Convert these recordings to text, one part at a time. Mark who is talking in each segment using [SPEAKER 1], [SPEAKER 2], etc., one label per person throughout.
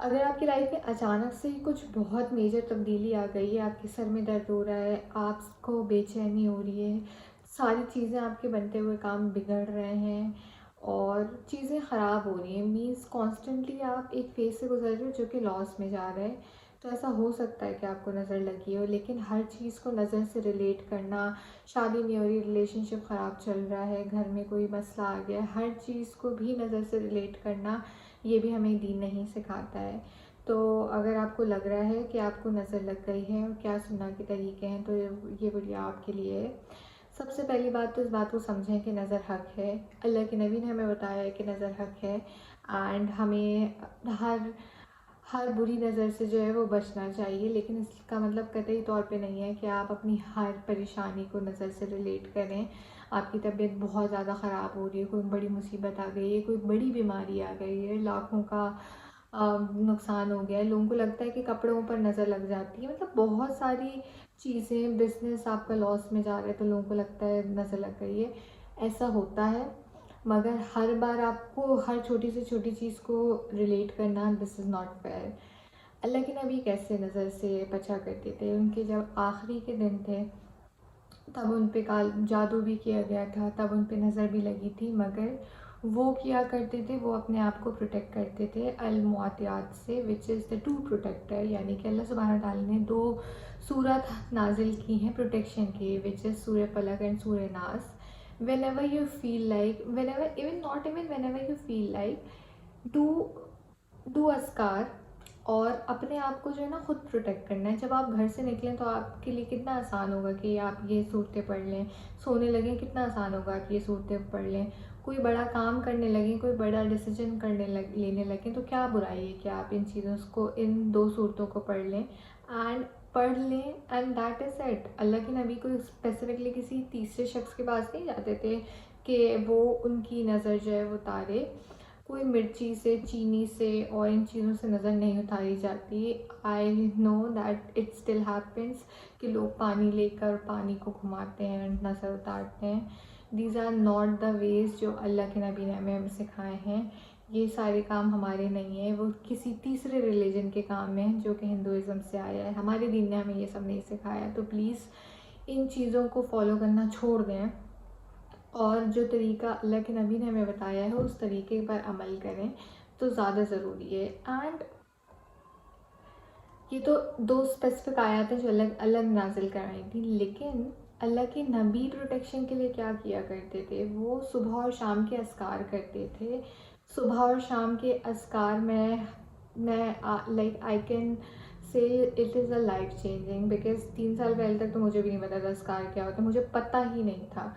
[SPEAKER 1] اگر آپ کی لائف میں اچانک سے ہی کچھ بہت میجر تبدیلی آ گئی ہے، آپ کے سر میں درد ہو رہا ہے، آپ کو بے چینی ہو رہی ہے، ساری چیزیں آپ کے بنتے ہوئے کام بگڑ رہے ہیں اور چیزیں خراب ہو رہی ہیں، مینس کانسٹنٹلی آپ ایک فیز سے گزر رہے ہو جو کہ لاس میں جا رہا ہے، تو ایسا ہو سکتا ہے کہ آپ کو نظر لگی ہو، لیکن ہر چیز کو نظر سے ریلیٹ کرنا، شادی نہیں ہو رہی، ریلیشن شپ خراب چل رہا ہے، گھر میں کوئی مسئلہ آ گیا، ہر چیز کو بھی نظر سے ریلیٹ کرنا یہ بھی ہمیں دین نہیں سکھاتا ہے۔ تو اگر آپ کو لگ رہا ہے کہ آپ کو نظر لگ گئی ہے اور کیا سننا کے طریقے ہیں، تو یہ ویڈیو آپ کے لیے ہے۔ سب سے پہلی بات تو اس بات کو سمجھیں کہ نظر حق ہے، اللہ کے نبی نے ہمیں بتایا ہے کہ نظر حق ہے، اینڈ ہمیں ہر بری نظر سے جو ہے وہ بچنا چاہیے، لیکن اس کا مطلب قطعی طور پہ نہیں ہے کہ آپ اپنی ہر پریشانی کو نظر سے ریلیٹ کریں۔ آپ کی طبیعت بہت زیادہ خراب ہو رہی ہے، کوئی بڑی مصیبت آ گئی ہے، کوئی بڑی بیماری آ گئی ہے، لاکھوں کا نقصان ہو گیا ہے، لوگوں کو لگتا ہے کہ کپڑوں پر نظر لگ جاتی ہے، مطلب بہت ساری چیزیں، بزنس آپ کا لاس میں جا رہا ہے تو لوگوں کو لگتا ہے نظر لگ گئی ہے۔ ایسا ہوتا ہے، مگر ہر بار آپ کو ہر چھوٹی سے چھوٹی چیز کو ریلیٹ کرنا دس از ناٹ فیئر۔ اللہ کے نبی کیسے نظر سے بچا کرتے تھے؟ ان کے جب آخری کے دن تھے تب ان پہ جادو بھی کیا گیا تھا، تب ان پہ نظر بھی لگی تھی، مگر وہ کیا کرتے تھے، وہ اپنے آپ کو پروٹیکٹ کرتے تھے المعطیات سے، وچ از دا ٹو پروٹیکٹر، یعنی کہ اللہ سبحانہ تعالیٰ نے 2 سورت نازل کی ہیں پروٹیکشن کی، وچ از سورہ فلق اینڈ سورہ ناس۔ whenever you feel like whenever even not even whenever you feel like do اذکار اور اپنے آپ کو جو ہے نا خود پروٹیکٹ کرنا ہے۔ جب آپ گھر سے نکلیں تو آپ کے لیے کتنا آسان ہوگا کہ آپ یہ صورتیں پڑھ لیں، سونے لگیں کتنا آسان ہوگا آپ یہ صورتیں پڑھ لیں، کوئی بڑا کام کرنے لگیں، کوئی بڑا ڈیسیجن لینے لگیں تو کیا برائی ہے کہ آپ ان چیزوں کو، ان 2 صورتوں کو پڑھ لیں اینڈ دیٹ از اٹ۔ اللہ کے نبی کو اسپیسیفکلی کسی تیسرے شخص کے پاس نہیں جاتے تھے کہ وہ ان کی نظر جو ہے وہ اتارے، کوئی مرچی سے، چینی سے اور ان چیزوں سے نظر نہیں اتاری جاتی۔ I know that it still happens کہ لوگ پانی لے کر پانی کو گھماتے ہیں، نظر اتارتے ہیں۔ دیز آر ناٹ دا ویز جو اللہ کے نبی نے ہمیں سکھائے ہیں، یہ سارے کام ہمارے نہیں ہیں، وہ کسی تیسرے ریلیجن کے کام ہیں جو کہ ہندوازم سے آیا ہے، ہمارے دین نے ہمیں یہ سب نہیں سکھایا۔ تو پلیز ان چیزوں کو فالو کرنا چھوڑ دیں اور جو طریقہ اللہ کے نبی نے ہمیں بتایا ہے اس طریقے پر عمل کریں تو زیادہ ضروری ہے۔ اینڈ یہ تو 2 اسپیسیفک آیات ہیں جو الگ نازل کرائی تھی، لیکن اللہ کے نبی پروٹیکشن کے لیے کیا کیا کرتے تھے؟ وہ صبح اور شام کے اذکار کرتے تھے۔ صبح اور شام کے اذکار میں like I can say it is a life changing, because 3 سال پہلے تک تو مجھے بھی نہیں پتا تھا اذکار کیا ہوتا ہے، مجھے پتہ ہی نہیں تھا۔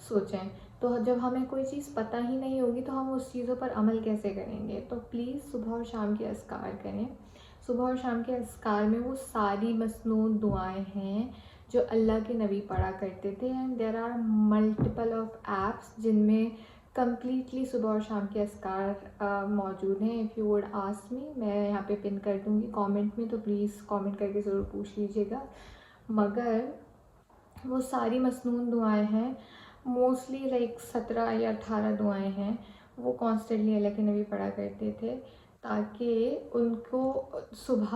[SPEAKER 1] سوچیں تو جب ہمیں کوئی چیز پتہ ہی نہیں ہوگی تو ہم اس چیزوں پر عمل کیسے کریں گے؟ تو پلیز صبح اور شام کے اذکار کریں۔ صبح اور شام کے اذکار میں وہ ساری مسنون دعائیں ہیں جو اللہ کے نبی پڑھا کرتے تھے، and there are multiple of apps جن میں کمپلیٹلی صبح اور شام کے اذکار موجود ہیں۔ If you would ask me, میں یہاں پہ پن کر دوں گی کامنٹ میں، تو پلیز کامنٹ کر کے ضرور پوچھ لیجیے گا۔ مگر وہ ساری مسنون دعائیں ہیں، موسٹلی لائک 17 یا 18 دعائیں ہیں، وہ کانسٹنٹلی اللہ کے نبی پڑھا کرتے تھے تاکہ ان کو صبح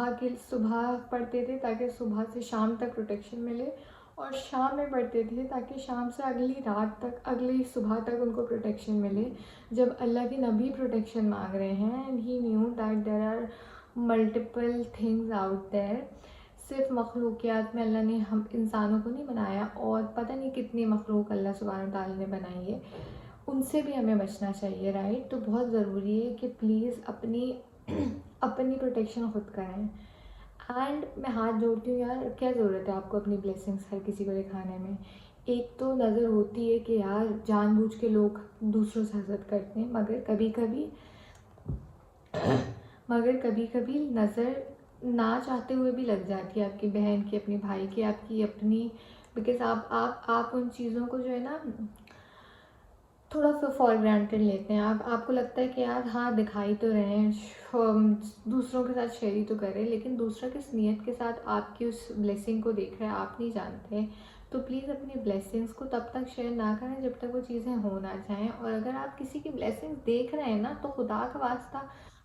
[SPEAKER 1] پڑھتے تھے تاکہ صبح سے شام تک پروٹیکشن ملے، اور شام میں پڑھتے تھے تاکہ شام سے اگلی رات تک، اگلی صبح تک ان کو پروٹیکشن ملے۔ جب اللہ کے نبی پروٹیکشن مانگ رہے ہیں and he knew that there are multiple things out there, صرف مخلوقیات میں اللہ نے ہم انسانوں کو نہیں بنایا، اور پتہ نہیں کتنی مخلوق اللہ سبحانہ تعالیٰ نے بنائی ہے، ان سے بھی ہمیں بچنا چاہیے، رائٹ؟ تو بہت ضروری ہے کہ پلیز اپنی پروٹیکشن خود کریں۔ اینڈ میں ہاتھ جوڑتی ہوں یار، کیا ضرورت ہے آپ کو اپنی بلیسنگس ہر کسی کو دکھانے میں؟ ایک تو نظر ہوتی ہے کہ یار جان بوجھ کے لوگ دوسروں سے حسد کرتے ہیں، مگر کبھی کبھی نظر نہ چاہتے ہوئے بھی لگ جاتی ہے، آپ کی بہن کی، اپنی بھائی کی، آپ کی اپنی، بیکاز آپ ان چیزوں کو جو ہے نا تھوڑا سا فار گرانٹیڈ لیتے ہیں، آپ کو لگتا ہے کہ یار ہاں دکھائی تو رہے ہیں، دوسروں کے ساتھ شیئر تو کریں، لیکن دوسرا کس نیت کے ساتھ آپ کی اس بلیسنگ کو دیکھ رہے ہیں آپ نہیں جانتے۔ تو پلیز اپنی بلیسنگس کو تب تک شیئر نہ کریں جب تک وہ چیزیں ہو نہ جائیں، اور اگر آپ کسی کی بلیسنگس دیکھ رہے ہیں نا تو خدا کا واسطہ